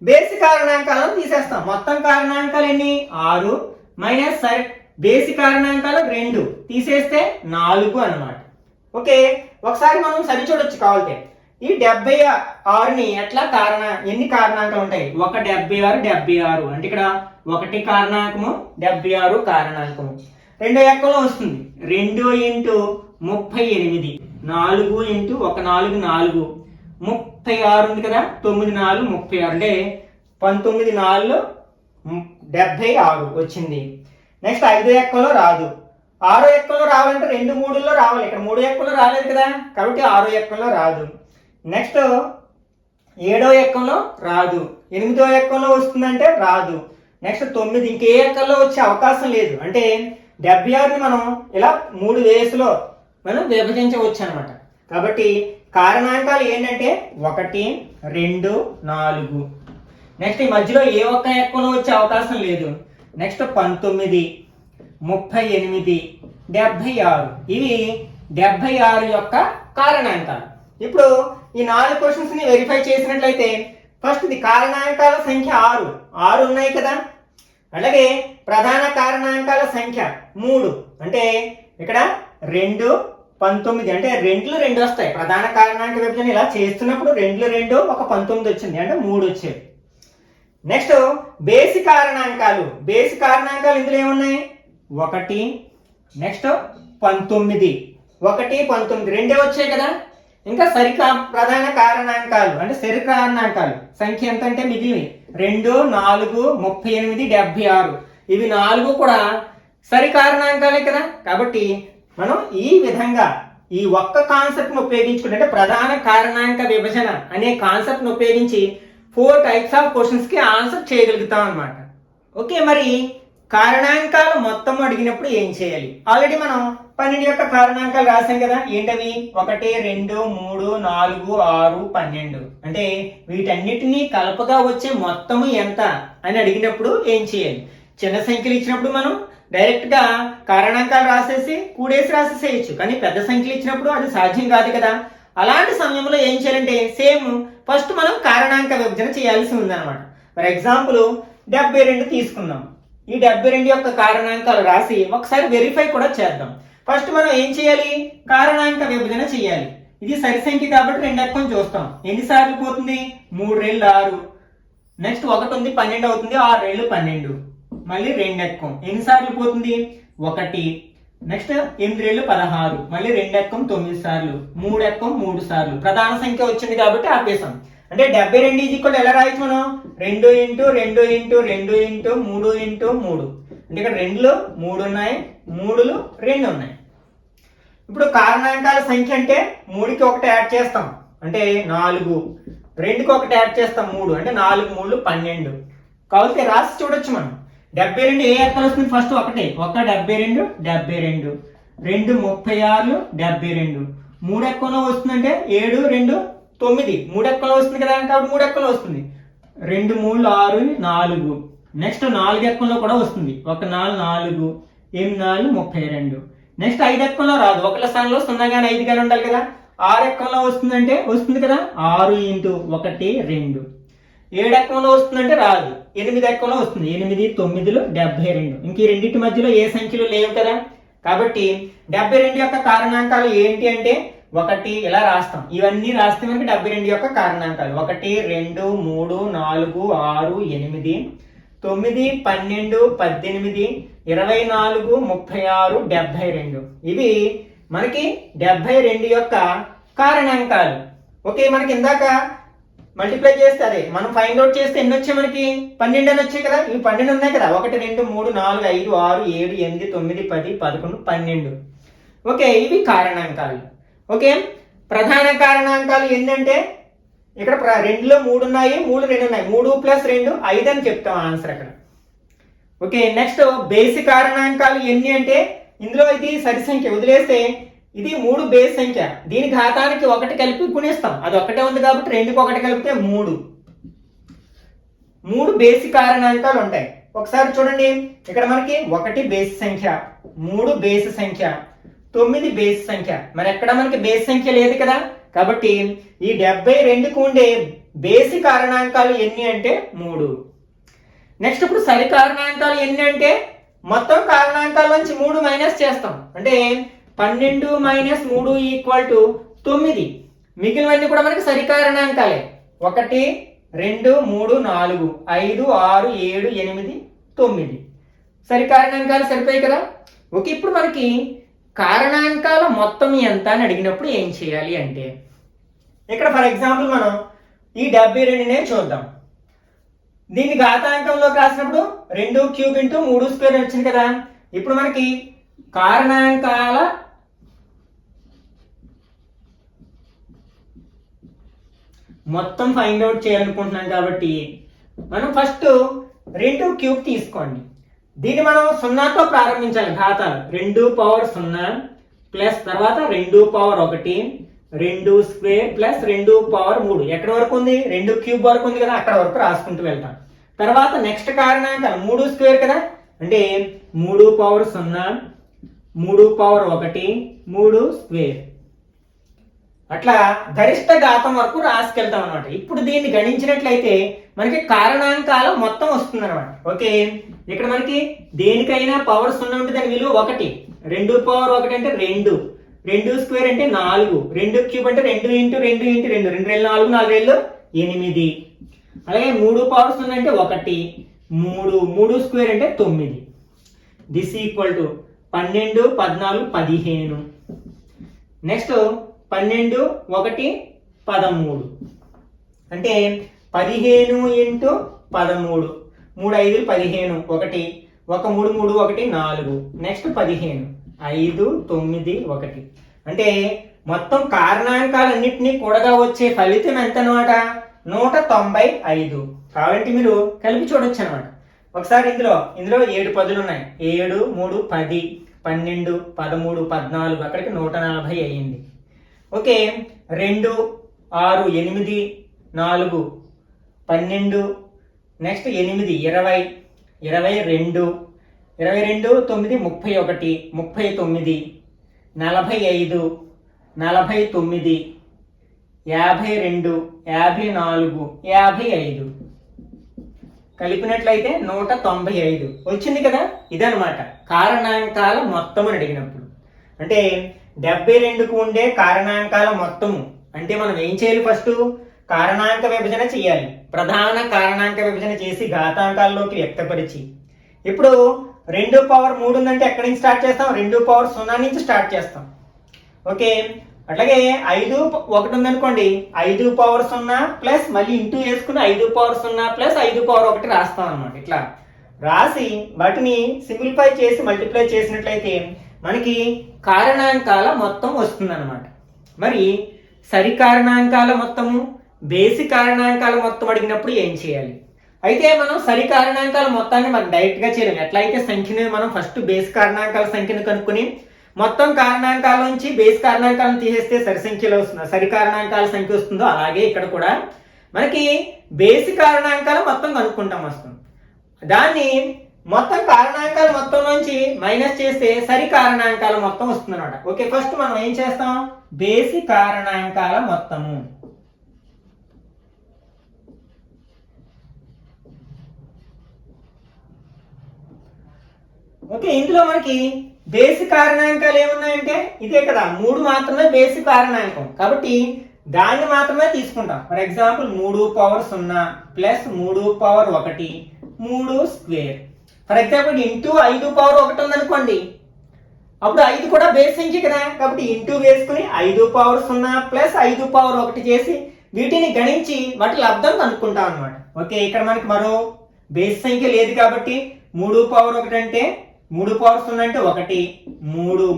బేసి కారణాంకాలను తీసేస్తాం. మొత్తం కారణాంకాలు ఎన్ని, 6 మైనస్ సరి బేసి కారణాంకాలు 2 తీసేస్తే 4 అన్నమాట. ఓకే, ఒకసారి మనం సరి చూడొచ్చు కావాలంటే. ఈ 76ని ఎట్లా ఎన్ని కారణాంకాలు ఉంటాయి, 1 76 76, అంటే ఇక్కడ 1 కారణాంకము 76 కారణాంకము. రెండో ఎక్కలో వస్తుంది 2 × 38, 4 × 1 4 4, 36 ఉంది కదా, 9 4 36, అంటే 19 4 76 వచ్చింది. నెక్స్ట్ 5 ఎక్కలో రాదు, 6 ఎక్కలో రావాలంటే 2 3లో రావాలి, ఇక్కడ 3 ఎక్కలో రాలేదు కదా, కాబట్టి 6 ఎక్కలో రాదు. నెక్స్ట్ 7వ ఎక్కంలో రాదు, 8వ ఎక్కంలో వస్తుందంటే రాదు. నెక్స్ట్ 9 ఇంకే ఎక్కల్లో వచ్చే అవకాశం లేదు, అంటే 76ని మనం ఇలా 3 వేసులో మనం విభజించవచ్చు అనమాట. కాబట్టి కారణాంకాలు ఏంటంటే 1 2 4. నెక్స్ట్ ఈ మధ్యలో ఏ ఒక్క ఎక్కంలో వచ్చే అవకాశం లేదు. నెక్స్ట్ 19 38 76, ఇవి 76 యొక్క కారణాంకాలు. ఇప్పుడు ఈ 4 క్వశ్చన్స్ ని వెరిఫై చేసినట్లయితే ఫస్ట్ ఇది కారణాంకాల సంఖ్య 6 ఉన్నాయి కదా, అలాగే ప్రధాన కారణాంకాల సంఖ్య 3, అంటే ఇక్కడ 2 19, అంటే 2లు 2 వస్తాయి. ప్రధాన కారణాంక విభజన ఇలా చేస్తున్నప్పుడు 2లు 2 ఒక 19 వచ్చింది, అంటే 3 వచ్చేది. నెక్స్ట్ బేసి కారణాంకాలు, ఇందులో ఏమున్నాయి 1, నెక్స్ట్ 19 1 19 2 వచ్చాయి కదా. ఇంకా ప్రధాన కారణాంకాలు అంటే సరి కారణాంకాలు సంఖ్య ఎంత అంటే మిగిలినవి 2 4 38 76, ఇవి 4 కూడా సరి కారణాంకాలే కదా. కాబట్టి మనం ఈ విధంగా ఈ ఒక్క కాన్సెప్ట్ను ఉపయోగించుకుంటే అంటే ప్రధాన కారణాంక విభజన అనే కాన్సెప్ట్ను ఉపయోగించి 4 టైప్స్ ఆఫ్ క్వశ్చన్స్కి ఆన్సర్ చేయగలుగుతాం అనమాట. ఓకే, మరి కారణాంకాలు మొత్తం అడిగినప్పుడు ఏం చేయాలి? ఆల్రెడీ మనం 12 యొక్క కారణాంకాలు రాసాం కదా. ఏంటవి? 1, 2, 3, 4, 6, 12. అంటే వీటన్నిటినీ కలపగా వచ్చే మొత్తము ఎంత అని అడిగినప్పుడు ఏం చేయాలి? చిన్న సంఖ్యలు ఇచ్చినప్పుడు మనం డైరెక్ట్ గా కారణాంకాలు రాసేసి కూడేసి రాసేసేయచ్చు. కానీ పెద్ద సంఖ్యలు ఇచ్చినప్పుడు అది సాధ్యం కాదు కదా. అలాంటి సమయంలో ఏం చేయాలంటే సేమ్ ఫస్ట్ మనం కారణాంక విభజన చేయాల్సి ఉందన్నమాట. ఫర్ ఎగ్జాంపుల్ 72 తీసుకుందాం. ఈ 72 యొక్క కారణాంకాలు రాసి ఒకసారి వెరిఫై కూడా చేద్దాం. ఫస్ట్ మనం ఏం చేయాలి? కారణాంక విభజన చేయాలి. ఇది సరి సంఖ్య కాబట్టి 2 ఎక్కం చూస్తాం. ఎన్నిసార్లు పోతుంది? 3 రెళ్ళు 6. నెక్స్ట్ 1 ఉంది 12 అవుతుంది. 6 రెళ్ళు 12. మళ్ళీ 2 ఎక్కం ఎన్నిసార్లు పోతుంది? 1. నెక్స్ట్ 8 రెళ్ళు 16. మళ్ళీ 2 ఎక్కం 9 సార్లు. 3 ఎక్కం 3 సార్లు. ప్రధాన సంఖ్య వచ్చింది కాబట్టి ఆపేసాం. అంటే 72 ఈక్వల్ ఎలా రాయొచ్చు మనం? 2 ఇంటూ 2 ఇంటూ 2 ఇంటూ 3 ఇంటూ 3. అంటే ఇక్కడ 2లో 3 ఉన్నాయి, 3లో 2 ఉన్నాయి. ఇప్పుడు కారణాంకాల సంఖ్య అంటే 3కి 1 యాడ్ చేస్తాం అంటే 4, 2కి 1 యాడ్ చేస్తాం 3 అంటే 4 3 12. కాబట్టి రాసి చూడొచ్చు మనం. 72 ఏ ఎక్కలు వస్తుంది? ఫస్ట్ 1 72 72, 2 36 72. 3 ఎక్కలో వస్తుందంటే 7 2 9. 3 ఎక్కలో వస్తుంది కదా కాబట్టి 3 ఎక్కలో వస్తుంది. 2 3 6 4. నెక్స్ట్ 4 ఎక్కలో కూడా వస్తుంది. 1 4 4, 8 4 32. నెక్స్ట్ 5 ఎక్కలో రాదు. 1 స్థానంలో 0 కానీ 5 కానీ ఉండాలి కదా. 6 ఎక్కలో వస్తుందంటే వస్తుంది కదా. 6 ఇంటూ 1 2. 7 ఎక్కలో వస్తుందంటే రాదు. 8 ఎక్కలో వస్తుంది. 8 9 72. ఇంక ఈ రెండింటి మధ్యలో ఏ సంఖ్యలు లేవు కదా. కాబట్టి 72 యొక్క కారణాంకాలు ఏంటి అంటే 1 ఇలా రాస్తాం. ఇవన్నీ రాస్తే మనకి 72 యొక్క కారణాంకాలు 1 2 3 4 6 8 9 12 18 24 36 72. ఇవి మనకి 72 యొక్క కారణాంకాలు. ఓకే, మనకి ఇందాక మల్టిప్లై చేస్తే అదే మనం ఫైండ్ అవుట్ చేస్తే ఎన్ని వచ్చాయి? మనకి 12 అని వచ్చాయి కదా. ఇవి 12 ఉన్నాయి కదా. 1 2 3 4 5 6 7 8 9 10 11 12. ఓకే, ఇవి కారణాంకాలు. ఓకే, ప్రధాన కారణాంకాలు ఏంటంటే ఇక్కడ 2లో 3 ఉన్నాయి, 3 2 ఉన్నాయి. 3 + 2 5 అని చెప్తాం ఆన్సర్ అక్కడ. ఓకే, నెక్స్ట్ బేసి కారణాంకాలు ఎన్ని అంటే ఇందులో ఇది సరి సంఖ్య వదిలేస్తే ఇది 3 బేస్ సంఖ్య. దీని ఘాతానికి 1 కలిపి గుణిస్తాం. అది ఒక్కటే ఉంది కాబట్టి 2కి 1 కలిపితే 3. 3 బేసి కారణాంకాలు ఉంటాయి. ఒకసారి చూడండి, ఇక్కడ మనకి 1 బేసి సంఖ్య, 3 బేసి సంఖ్య, 9 బేసి సంఖ్య. మరి ఎక్కడ మనకి బేసి సంఖ్య లేదు కదా. కాబట్టి ఈ 72కు ఉండే బేసి కారణాంకాలు ఎన్ని అంటే 3. నెక్స్ట్ ఇప్పుడు సరి కారణాంకాలు ఎన్ని అంటే మొత్తం కారణాంకాల నుంచి 3 మైనస్ చేస్తాం. అంటే 12 - 3 = 9. మిగిలినవన్నీ కూడా మనకి సరి కారణాంకాలే. 1 2 3 4 5 6 7 8 9 సరి కారణాంకాలు సరిపోయాయి కదా. ఓకే, ఇప్పుడు మనకి కారణాంకాల మొత్తం ఎంత అని అడిగినప్పుడు ఏం చేయాలి అంటే ఇక్కడ ఫర్ ఎగ్జాంపుల్ మనం ఈ 72నే చూద్దాం. దీన్ని ఘాతాంకంలోకి రాసినప్పుడు 2³ × 3² వచ్చింది కదా. ఇప్పుడు మనకి కారణాంకాల మొత్తం ఫైండ్ అవుట్ చేయాలనుకుంటున్నాం కాబట్టి మనం ఫస్ట్ 2³ తీసుకోండి. దీన్ని మనం 0తో ప్రారంభించాలి. ఘాతాలు 2⁻0 ప్లస్ తర్వాత 2⁻1 2² ప్లస్ 2⁻3. ఎక్కడి వరకు ఉంది? 2³ వరకు ఉంది కదా, అక్కడ వరకు రాసుకుంటూ వెళ్తాం. తర్వాత నెక్స్ట్ కారణాంకాలు 3² కదా, అంటే 3⁻0 3⁻1 3². అట్లా గరిష్ట ఘాతం వరకు రాసుకెళ్తాం అనమాట. ఇప్పుడు దీన్ని గణించినట్లయితే మనకి కారణాంకాల మొత్తం వస్తుంది అనమాట. ఓకే, ఇక్కడ మనకి దేనికైనా పవర్ 0 ఉంటే దాని విలువ 1. 2⁻1 అంటే 2, 2² అంటే 4, 2³ అంటే 2 × 2 × 2 2 రెళ్ళు 4 4 రెళ్ళు 8. అలాగే 3⁻0 అంటే 1, 3 3² అంటే 9. This equal to 12 14 15. నెక్స్ట్ 12 1 13 అంటే 15 × 13. 3 5 15 1 1 3 3 1 4. నెక్స్ట్ 15 5 9 1 అంటే మొత్తం కారణాంకాలన్నింటినీ కూడగా వచ్చే ఫలితం ఎంత అనమాట? 195. కాబట్టి మీరు కలిపి చూడొచ్చు అనమాట. ఒకసారి ఇందులో 7 పదులు ఉన్నాయి. 7, 3, 10, 12, 13, 14, అక్కడికి 140 అయ్యింది. ఓకే, 2, 6, 8, 4, 12, నెక్స్ట్ 8, 20, 22, 22, 9, 31, 39, 45, 49, 52, 54, 55 కలిపినట్లయితే 195 వచ్చింది కదా. ఇదనమాట కారణాంకాల మొత్తం అని అడిగినప్పుడు. అంటే 72కు ఉండే కారణాంకాల మొత్తము అంటే మనం ఏం చేయాలి? ఫస్ట్ కారణాంక విభజన చేయాలి. ప్రధాన కారణాంక విభజన చేసి ఘాతాంకాల్లోకి వ్యక్తపరిచి, ఇప్పుడు 2 పవర్ 3 ఉందంటే ఎక్కడి నుంచి స్టార్ట్ చేస్తాం? 2 పవర్ 0 నుంచి స్టార్ట్ చేస్తాం. ఓకే, అట్లాగే 5 1 ఉందనుకోండి, 5 పవర్ 0 ప్లస్ మళ్ళీ ఇంటూ వేసుకుని 5 పవర్ 0 ప్లస్ 5 పవర్ 1 రాస్తాం అనమాట. ఇట్లా రాసి వాటిని సింప్లిఫై చేసి మల్టిప్లై చేసినట్లయితే మనకి కారణాంకాల మొత్తం వస్తుంది అనమాట. మరి సరి కారణాంకాల మొత్తము, బేసి కారణాంకాల మొత్తం అడిగినప్పుడు ఏం చేయాలి? అయితే మనం సరి కారణాంకాల మొత్తాన్ని మనం డైరెక్ట్గా చేయలేము. ఎట్లయితే సంఖ్యని మనం ఫస్ట్ బేసి కారణాంకాల సంఖ్యను కనుక్కొని మొత్తం కారణాంకాల నుంచి బేస్ కారణాంకాలను తీసేస్తే సరి సంఖ్యలో వస్తుంది, సరి కారణాంకాల సంఖ్య వస్తుందో అలాగే ఇక్కడ కూడా మనకి బేసి కారణాంకాలు మొత్తం కనుక్కుంటాం వస్తుంది. దాన్ని మొత్తం కారణాంకాల మొత్తం నుంచి మైనస్ చేస్తే సరి కారణాంకాల మొత్తం వస్తుంది అనమాట. ఓకే, ఫస్ట్ మనం ఏం చేస్తాం? బేసి కారణాంకాల మొత్తము. ఓకే, ఇందులో మనకి బేసి కారణాంకాలు ఏమున్నాయంటే ఇదే కదా, 3 మాత్రమే బేసి కారణాంకం కాబట్టి దాన్ని మాత్రమే తీసుకుంటాం. For example 3 power 0 plus 3 power 1, 3 square. For example into 5 power 1 ఉందనుకోండి, అప్పుడు 5 కూడా బేస్ సంఖ్య కదా, కాబట్టి ఇంటూ వేసుకుని 5 పవర్ 0 ప్లస్ 5 పవర్ 1 చేసి వీటిని గణించి వాటి లబ్ధం కనుక్కుంటాం అనమాట. ఓకే, ఇక్కడ మనకి మరో బేస్ సంఖ్య లేదు కాబట్టి 3 పవర్ 1 అంటే 3 పవర్ 0 అంటే 1,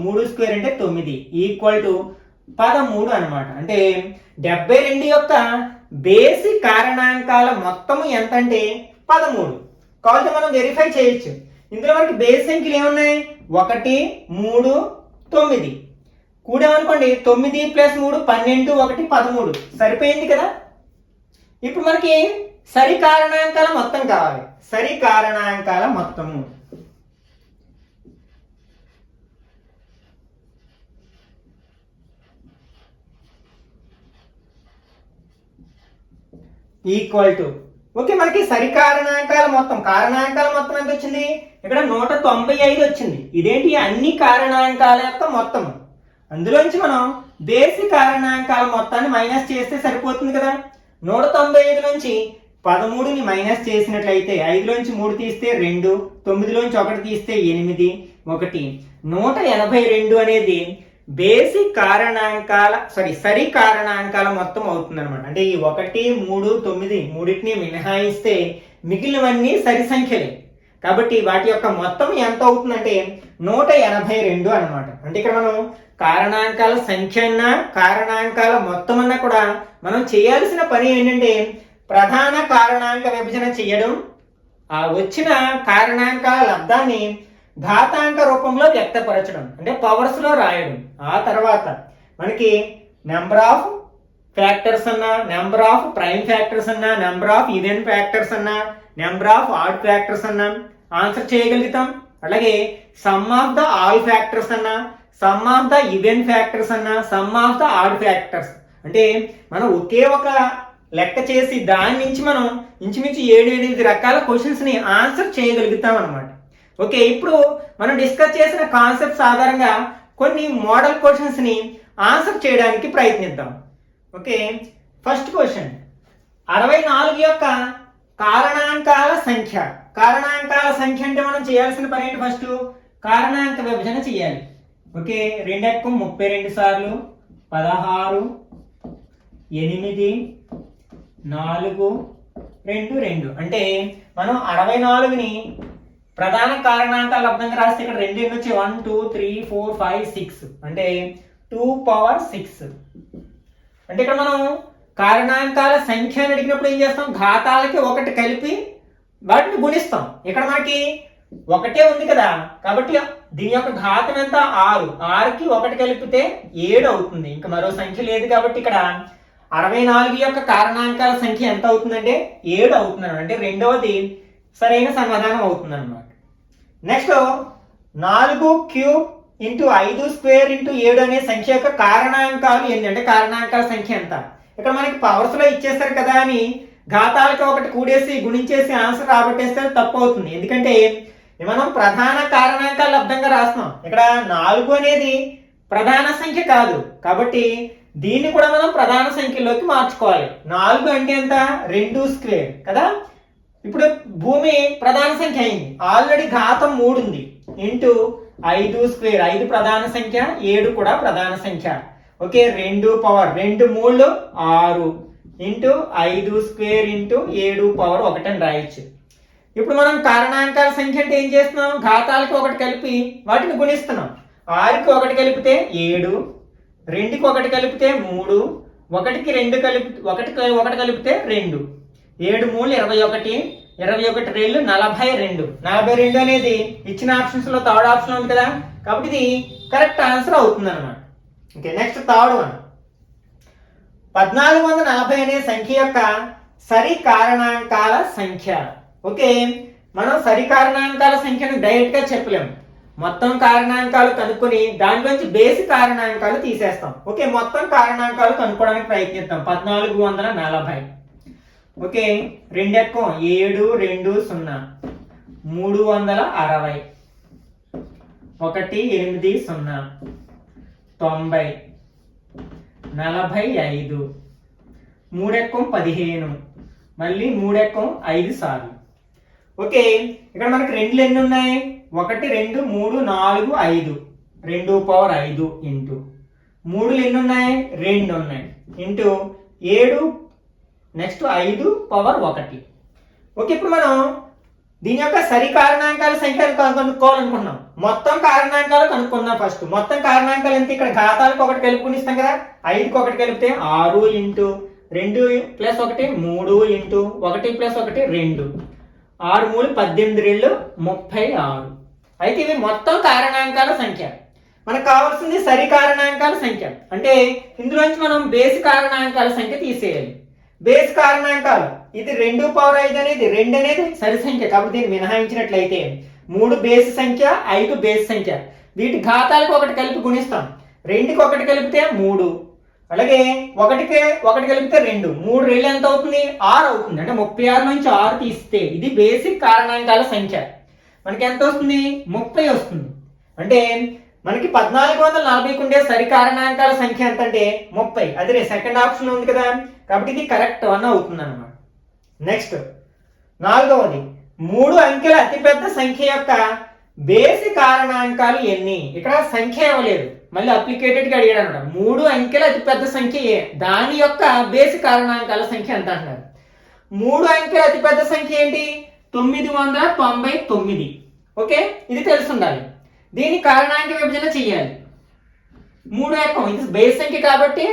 3 స్క్వేర్ అంటే 9 ఈక్వల్ టు 13 అనమాట. అంటే 72 యొక్క బేసి కారణాంకాల మొత్తము ఎంత అంటే 13. కాబట్టి మనం వెరిఫై చేయొచ్చు. ఇందులో మనకి బేస్ సంఖ్యలు ఏమున్నాయి? 1, 3, 9 కూడామనుకోండి, 9 ప్లస్ 3 12, 1 13 సరిపోయింది కదా. ఇప్పుడు మనకి సరి కారణాంకాల మొత్తం కావాలి. సరి కారణాంకాల మొత్తము ఈక్వల్ టు, ఓకే, మనకి సరి కారణాంకాల మొత్తం, కారణాంకాల మొత్తం ఎంత వచ్చింది? ఇక్కడ 195 వచ్చింది. ఇదేంటి? అన్ని కారణాంకాల యొక్క మొత్తం. అందులోంచి మనం బేసి కారణాంకాల మొత్తాన్ని మైనస్ చేస్తే సరిపోతుంది కదా. 195 నుంచి 13ని మైనస్ చేసినట్లయితే 5లోంచి 3 తీస్తే 2, 9లోంచి 1 తీస్తే 8, 1, 182 అనేది బేసి కారణాంకాల సరి కారణాంకాల మొత్తం అవుతుంది అనమాట. అంటే ఈ 1, 3, 9 మూడింటిని మినహాయిస్తే మిగిలినవన్నీ సరి సంఖ్యలే. కాబట్టి వాటి యొక్క మొత్తం ఎంత అవుతుందంటే 182 అనమాట. అంటే ఇక్కడ మనం కారణాంకాల సంఖ్య అన్నా కారణాంకాల మొత్తం అన్నా కూడా మనం చేయాల్సిన పని ఏంటంటే ప్రధాన కారణాంక విభజన చేయడం, ఆ వచ్చిన కారణాంకాల లబ్ధాన్ని ఘాతాంక రూపంలో వ్యక్తపరచడం, అంటే పవర్స్ లో రాయడం. ఆ తర్వాత మనకి నెంబర్ ఆఫ్ ఫ్యాక్టర్స్ అన్నా, నెంబర్ ఆఫ్ ప్రైమ్ ఫ్యాక్టర్స్ అన్నా, నెంబర్ ఆఫ్ ఈవెన్ ఫ్యాక్టర్స్ అన్నా, నెంబర్ ఆఫ్ ఆడ్ ఫ్యాక్టర్స్ అన్నా ఆన్సర్ చేయగలుగుతాం. అలాగే sum of the all factors అన్నా, sum of the even factors అన్నా, sum of the odd factors, అంటే మనం ఒకే ఒక లెక్క చేసి దాని నుంచి మనం ఇంచుమించు 7-8 రకాల క్వశ్చన్స్ ని ఆన్సర్ చేయగలుగుతాం అనమాట. ఓకే, ఇప్పుడు మనం డిస్కస్ చేసిన కాన్సెప్ట్స్ ఆధారంగా కొన్ని మోడల్ క్వశ్చన్స్ ని ఆన్సర్ చేయడానికి ప్రయత్నిద్దాం. ఓకే, ఫస్ట్ క్వశ్చన్, 64 యొక్క కారణాంకాల సంఖ్య. కారణాంకాల సంఖ్య అంటే మనం చేయాల్సిన పని ఏంటి? ఫస్ట్ కారణాంక విభజన చేయాలి. ఓకే, 2 32 సార్లు 16, 8, 4, 2, 2 అంటే మనం 64ని ప్రధాన కారణాంకాల లబ్ధంగా రాస్తే ఇక్కడ 2 నుంచి 1, 2, 3, 4, 5, 6 అంటే 2^6. అంటే ఇక్కడ మనం కారణాంకాల సంఖ్య అని అడిగినప్పుడు ఏం చేస్తాం, ఘాతాలకి ఒకటి కలిపి వాటిని గుణిస్తాం. ఇక్కడ మనకి ఒకటే ఉంది కదా, కాబట్టి దీని యొక్క ఘాతం ఎంత, 6. 6కి ఒకటి కలిపితే 7 అవుతుంది. ఇంకా మరో సంఖ్య లేదు కాబట్టి ఇక్కడ 64 యొక్క కారణాంకాల సంఖ్య ఎంత అవుతుందంటే 7 అవుతుంది. అంటే రెండవది సరైన సమాధానం అవుతుంది అనమాట. నెక్స్ట్ 4³ × 5² × 7 అనే సంఖ్య యొక్క కారణాంకాలు ఎన్ని అంటే కారణాంకాల సంఖ్య ఎంత. ఇక్కడ మనకి పవర్స్ లో ఇచ్చేస్తారు కదా అని ఘాతాలకి ఒకటి కూడేసి గుణించేసి ఆన్సర్ రాబట్టేస్తే తప్పు అవుతుంది. ఎందుకంటే మనం ప్రధాన కారణాంకాలు లబ్ధంగా రాస్తున్నాం. ఇక్కడ 4 అనేది ప్రధాన సంఖ్య కాదు కాబట్టి దీన్ని కూడా మనం ప్రధాన సంఖ్యలోకి మార్చుకోవాలి. 4 అంటే ఎంత, 2² కదా. ఇప్పుడు భూమి ప్రధాన సంఖ్య అయింది, ఆల్రెడీ ఘాతం 3 ఉంది, ఇంటూ 5² 5 ప్రధాన సంఖ్య, 7 కూడా ప్రధాన సంఖ్య. ఓకే, 2 పవర్ 2 3 6 ఇంటూ 5² ఇంటూ 7^1 అని రాయొచ్చు. ఇప్పుడు మనం కారణాంకాల సంఖ్య అంటే ఏం చేస్తున్నాం, ఘాతాలకి ఒకటి కలిపి వాటిని గుణిస్తున్నాం. 6కి ఒకటి కలిపితే 7, 2కి ఒకటి కలిపితే 3, 1కి 2 కలిపి ఒకటి కలిపితే 2, 7 3 21, 21 2 42. 42 అనేది ఇచ్చిన ఆప్షన్స్ లో థర్డ్ ఆప్షన్ ఉంది కదా, కాబట్టి ఇది కరెక్ట్ ఆన్సర్ అవుతుంది అనమాట. Okay, next third one. 1440 అనే సంఖ్య యొక్క సరి కారణాంకాల సంఖ్య. ఓకే, మనం సరి కారణాంకాల సంఖ్యను డైరెక్ట్ గా చెప్పలేము. మొత్తం కారణాంకాలు కనుక్కొని దాంట్లోంచి బేసి కారణాంకాలు తీసేస్తాం. ఓకే, మొత్తం కారణాంకాలు కనుక్కోవడానికి ప్రయత్నిద్దాం. 1440. ఓకే, 2 ఎక్కువ 7 2 0 360 1 8 0 90 45 3 ఎక్కువ 15 మళ్ళీ 3 ఎక్కువ 5 సార్లు. ఓకే, ఇక్కడ మనకి 2 ఎన్ని ఉన్నాయి, 1 2 3 4 5 2^5 ఇంటూ 3 ఎన్ని ఉన్నాయి, 2 ఉన్నాయి ఇంటూ 7 నెక్స్ట్ 5^1. ఓకే, ఇప్పుడు మనం దీని యొక్క సరి కారణాంకాల సంఖ్యను కనుక్కోవాలనుకుంటున్నాం. మొత్తం కారణాంకాలు కనుక్కుందాం. ఫస్ట్ మొత్తం కారణాంకాలు ఎంత, ఇక్కడ ఘాతాలకు ఒకటి కలుపుకుని ఇస్తాం కదా, 5కి ఒకటి కలిపితే 6 ఇంటూ 2 + 1 3 ఇంటూ 1 + 1 2, 6 3 18 36. అయితే ఇవి మొత్తం కారణాంకాల సంఖ్య. మనకు కావాల్సింది సరి కారణాంకాల సంఖ్య. అంటే ఇందులోంచి మనం బేసి కారణాంకాల సంఖ్య తీసేయాలి. బేసి కారణాంకాలు ఇది 2^5 అనేది 2 అనేది సరి సంఖ్య కాబట్టి దీన్ని మినహాయించినట్లయితే 3 బేసి సంఖ్య, 5 బేసి సంఖ్య. వీటి ఘాతాలకు ఒకటి కలిపి గుణిస్తాం. 2కి ఒకటి కలిపితే 3, అలాగే 1కి ఒకటి కలిపితే 2, 3 2 ఎంత అవుతుంది, 6 అవుతుంది. అంటే 36 నుంచి 6 తీస్తే ఇది బేసిక్ కారణాంకాల సంఖ్య. మనకి ఎంత వస్తుంది, 30 వస్తుంది. అంటే మనకి 1440కి ఉండే సరి కారణాంకాల సంఖ్య ఎంత అంటే 30. అదే సెకండ్ ఆప్షన్ ఉంది కదా, కాబట్టి ఇది కరెక్ట్ వన్ అవుతుంది అన్నమాట. నెక్స్ట్ 4వది, 3 అంకెల అతిపెద్ద సంఖ్య యొక్క బేసి కారణాంకాలు ఎన్ని. ఇక్కడ సంఖ్య ఇవ్వలేదు, మళ్ళీ అప్లికేటెడ్ గా అడిగాడు అనమాట. 3 అంకెల అతిపెద్ద సంఖ్య ఏ, దాని యొక్క బేసి కారణాంకాల సంఖ్య ఎంత అంటున్నారు. 3 అంకెల అతిపెద్ద సంఖ్య ఏంటి, 999. ఓకే, ఇది తెలిసి ఉండాలి. దీని కారణాంక విభజన చెయ్యాలి. 3 ఎక్కం ఇది బేస్ సంఖ్య కాబట్టి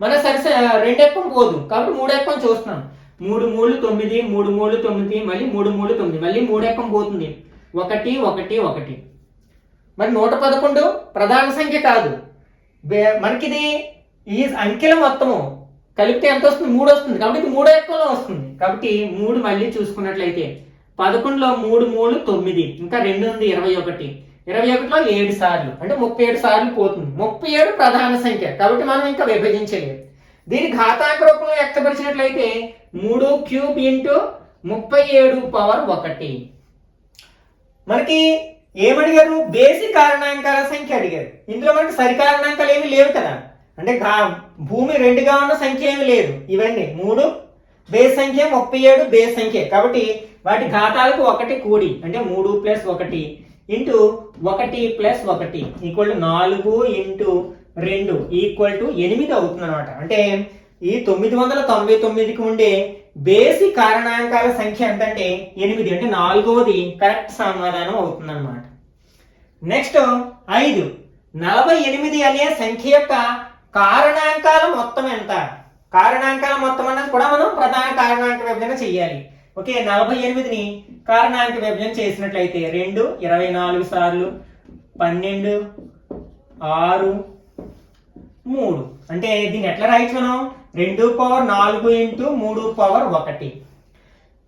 మన సరి 2 ఎక్కం పోదు కాబట్టి 3 ఎక్కం చూస్తున్నాం. 3 3 9 3 3 9 మళ్ళీ 3 3 9 మళ్ళీ 3 ఎక్కం పోతుంది, 1 1 1. మరి 111 ప్రధాన సంఖ్య కాదు, మనకి ఇది ఈ అంకెల మొత్తము కలిపితే ఎంత వస్తుంది, 3 వస్తుంది కాబట్టి ఇది 3 ఎక్కంలో వస్తుంది. కాబట్టి 3 మళ్ళీ చూసుకున్నట్లయితే 11లో 3 3 9 ఇంకా 2 ఉంది 21, 21లో 7 సార్లు అంటే 37 సార్లు పోతుంది. 37 ప్రధాన సంఖ్య కాబట్టి మనం ఇంకా విభజించలేదు. దీని ఘాతాంక రూపంలో వ్యక్తపరిచినట్లయితే 3³ ఇంటూ 37^1. మనకి ఏమడిగారు, బేసి కారణాంకాల సంఖ్య అడిగారు. ఇందులో మనకి సరి కారణాంకాలు ఏమి లేవు కదా, అంటే భూమి 2గా ఉన్న సంఖ్య ఏమి లేదు. ఇవన్నీ 3 బేస్ సంఖ్య, 37 బేస్ సంఖ్య కాబట్టి వాటి ఘాతాలకు 1 కూడి అంటే 3 + 1 into 1 + 1 equal to 4 into 2 equal to 8 అవుతుంది అనమాట. అంటే ఈ 999కి ఉండే బేసి కారణాంకాల సంఖ్య ఎంతంటే 8. అంటే 4వది కరెక్ట్ సమాధానం అవుతుంది అనమాట. నెక్స్ట్ 5. 48 అనే సంఖ్య యొక్క కారణాంకాల మొత్తం ఎంత? కారణాంకాల మొత్తం అన్నది కూడా మనం ప్రధాన కారణాంక విభజన చెయ్యాలి. ఓకే, 48ని కారణాంక విభజన చేసినట్లయితే 2 24 సార్లు 12 6 3 అంటే దీన్ని ఎట్లా రాయొచ్చు మనం? 2 పవర్ 4 ఇంటూ 3 పవర్ 1.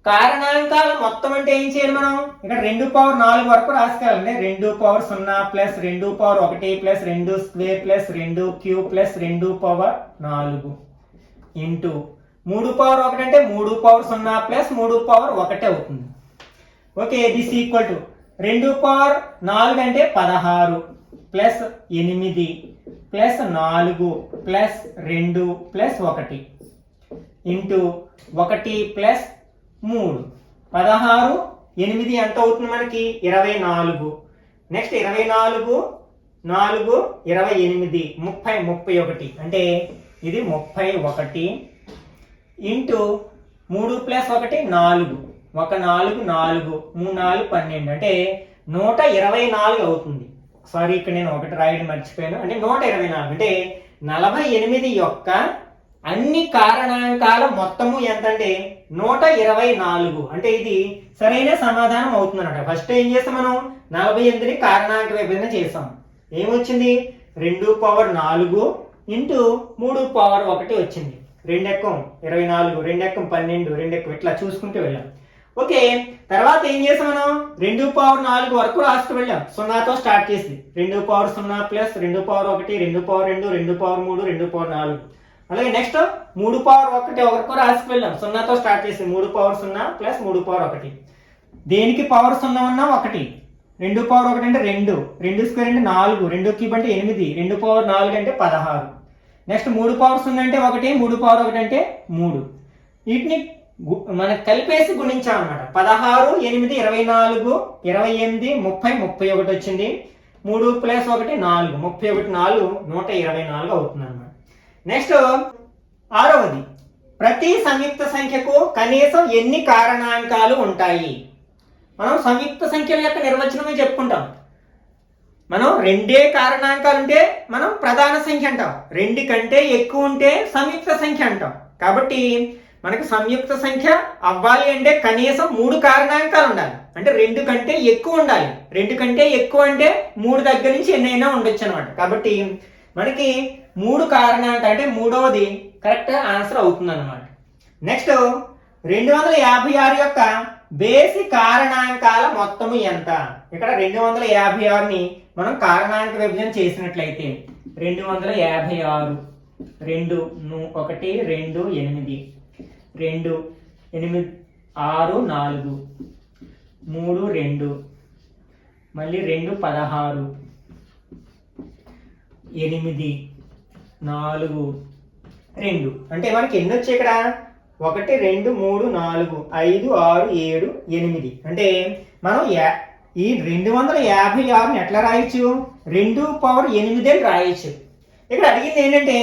కారణాంకాల మొత్తం అంటే ఏం చేయాలి మనం? ఇక్కడ 2 పవర్ 4 వరకు రాసుకోవాలంటే 2 power 0 plus 2 power 1 plus 2 square plus 2 cube plus 2 power 4 into 3 power 1 అంటే 3 పవర్ 0 ప్లస్ 3 పవర్ 1 అవుతుంది. Okay, this equal to 2 power 4 అంటే 16 plus 8 plus 4 plus 2 plus 1 into 1 plus 3. 16 8 ఎంత అవుతుంది మనకి? 24. నెక్స్ట్ 24 4 28 31 అంటే ఇది 31 ఇంటూ 3 ప్లస్ 1 4 1 4 4 3 4 12 అంటే 124 అవుతుంది. సారీ, ఇక్కడ నేను ఒకటి రాయడం మర్చిపోయాను. అంటే 124 అంటే 48 యొక్క అన్ని కారణాంకాల మొత్తము ఎంత అంటే 124. అంటే ఇది సరైన సమాధానం అవుతుంది అన్నమాట. ఫస్ట్ ఏం చేస్తాం మనం? 48ని కారణాంక విభజన చేసాం. ఏమొచ్చింది? 2 పవర్ 4 ఇంటూ 3 పవర్ 1 వచ్చింది. 2 ఎక్కం 24, 2 ఎక్కం 12, 2 ఎక్కం ఇట్లా చూసుకుంటూ వెళ్ళాం. ఓకే, తర్వాత ఏం చేసాం మనం? 2 పవర్ 4 వరకు రాసుకు వెళ్ళాం. 0తో స్టార్ట్ చేసి 2 power 0 plus 2 power 1 2 power 2 2 power 3 2 power 4. అలాగే నెక్స్ట్ 3 పవర్ 1 వరకు రాసుకు వెళ్ళాం. 0తో స్టార్ట్ చేసి 3 పవర్ 0 ప్లస్ 3 పవర్ 1. దేనికి పవర్ 0 ఉన్నా 1. 2 పవర్ 1 అంటే 2, 2 స్క్వేర్ అంటే 4, 2 క్యూబ్ అంటే 8, 2 పవర్ 4 అంటే 16. నెక్స్ట్ 3 పవర్ 0 అంటే 1, 3 పవర్ 1 అంటే 3. వీటిని మనకు కలిపేసి గుణించాం అనమాట. 16 8 24 28 30 31 వచ్చింది. 3 ప్లస్ 1 4 31 4 124 అవుతుంది అనమాట. నెక్స్ట్ 6వది, ప్రతి సంయుక్త సంఖ్యకు కనీసం ఎన్ని కారణాంకాలు ఉంటాయి? మనం సంయుక్త సంఖ్యల యొక్క నిర్వచనమే చెప్పుకుంటాం. మనం 2 కారణాంకాలు ఉంటే మనం ప్రధాన సంఖ్య అంటాం. 2 కంటే ఎక్కువ ఉంటే సంయుక్త సంఖ్య అంటాం. కాబట్టి మనకు సంయుక్త సంఖ్య అవ్వాలి అంటే కనీసం 3 కారణాంకాలు ఉండాలి. అంటే 2 కంటే ఎక్కువ ఉండాలి. 2 కంటే ఎక్కువ అంటే 3 దగ్గర నుంచి ఎన్నైనా ఉండొచ్చు అనమాట. కాబట్టి మనకి 3 కారణాంకాలు అంటే 3వది కరెక్ట్ ఆన్సర్ అవుతుంది అనమాట. నెక్స్ట్ 256 యొక్క బేసి కారణాంకాల మొత్తము ఎంత? ఇక్కడ 256ని మనం కారణాంక విభజన చేసినట్లయితే 256 2 1 2 8 2 8 6 4 3 2 మళ్ళీ 2 16 8 4 2 అంటే మనకి ఎన్ని వచ్చాయి ఇక్కడ? 1 2 3 4 5 6 7 8. అంటే మనం ఈ 256ని ఎట్లా రాయొచ్చు? 2 పవర్ 8 అని రాయొచ్చు. ఇక్కడ అడిగింది ఏంటంటే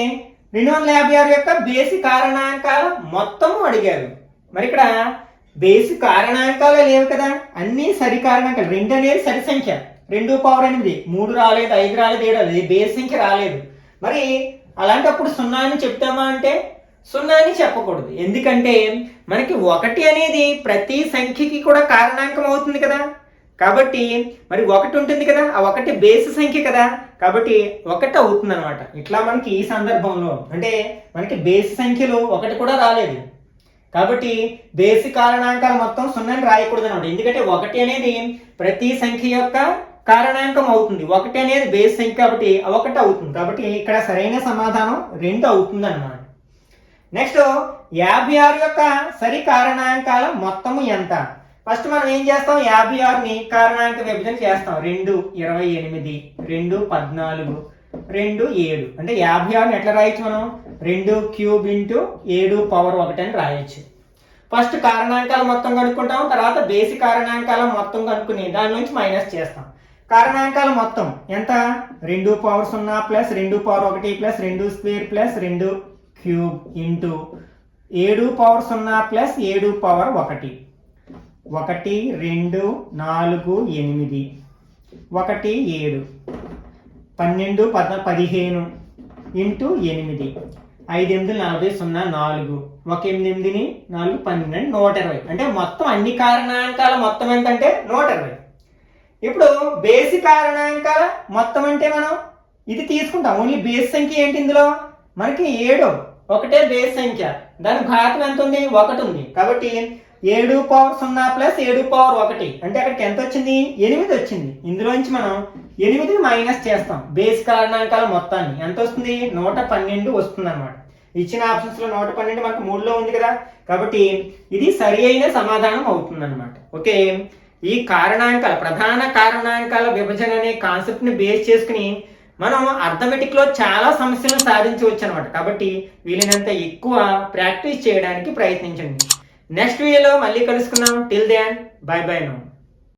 256 యొక్క బేసి కారణాంకాల మొత్తము అడిగారు. మరి ఇక్కడ బేసి కారణాంకాలు లేవు కదా, అన్ని సరి కారణాంకాలు. 2 అనేది సరి సంఖ్య, 2 పవర్ 8, 3 రాలేదు, 5 రాలేదు, 7 రాలేదు, బేసి సంఖ్య రాలేదు. మరి అలాంటప్పుడు 0 అని చెప్తామా అంటే 0 అని చెప్పకూడదు. ఎందుకంటే మనకి 1 అనేది ప్రతి సంఖ్యకి కూడా కారణాంకం అవుతుంది కదా. కాబట్టి మరి 1 ఉంటుంది కదా, ఆ 1 బేసి సంఖ్య కదా, కాబట్టి 1 అవుతుంది అనమాట. ఇట్లా మనకి ఈ సందర్భంలో అంటే మనకి బేసి సంఖ్యలు 1 కూడా రాలేదు. కాబట్టి బేసి కారణాంకాలు మొత్తం 0 అని రాయకూడదు అనమాట. ఎందుకంటే 1 అనేది ప్రతి సంఖ్య యొక్క కారణాంకం అవుతుంది. 1 అనేది బేసి సంఖ్య కాబట్టి 1 అవుతుంది. కాబట్టి ఇక్కడ సరైన సమాధానం 2 అవుతుంది అన్నమాట. నెక్స్ట్ 56 యొక్క సరి కారణాంకాల మొత్తము ఎంత? ఫస్ట్ మనం ఏం చేస్తాం? 56ని కారణాంక విభజన చేస్తాం. 2 28 2 14 2 7 అంటే 56ని ఎట్లా రాయొచ్చు మనం? 2 క్యూబ్ ఇంటూ 7 పవర్ 1 అని రాయొచ్చు. ఫస్ట్ కారణాంకాల మొత్తం కనుక్కుంటాం, తర్వాత బేసి కారణాంకాల మొత్తం కనుక్కుని దాని నుంచి మైనస్ చేస్తాం. కారణాంకాల మొత్తం ఎంత? 2 power 0 plus 2 power 1 plus 2 square plus 2 cube into 7 power 0 plus 7 power 1 1 2 4 8 1 7 12 15 into 8 5 8 40 0 4 1 8 4 12 120 అంటే మొత్తం అన్ని కారణాంకాల మొత్తం ఎంతంటే 120. ఇప్పుడు బేసి కారణాంకాల మొత్తం అంటే మనం ఇది తీసుకుంటాం. ఓన్లీ బేస్ సంఖ్య ఏంటి ఇందులో మనకి 7 ఒకటే బేస్ సంఖ్య, దాని ఘాతం ఎంత ఉంది 1 ఉంది. కాబట్టి 7 పవర్ 0 ప్లస్ 7 పవర్ 1 అంటే అక్కడికి ఎంత వచ్చింది 8 వచ్చింది. ఇందులోంచి మనం 8 మైనస్ చేస్తాం బేస్ కారణాంకాల మొత్తాన్ని, ఎంత వస్తుంది 112 వస్తుంది అనమాట. ఇచ్చిన ఆప్షన్స్ లో 112 మనకు 3లో ఉంది కదా, కాబట్టి ఇది సరి అయిన సమాధానం అవుతుంది అనమాట. ఓకే, ఈ కారణాంకాల ప్రధాన కారణాంకాల విభజన అనే కాన్సెప్ట్ ని బేస్ చేసుకుని మనం అర్థమెటిక్ లో చాలా సమస్యలను సాధించవచ్చు అనమాట. కాబట్టి వీలైనంత ఎక్కువ ప్రాక్టీస్ చేయడానికి ప్రయత్నించండి. నెక్స్ట్ వీడియోలో మళ్ళీ కలుసుకుందాం. Till then bye bye now.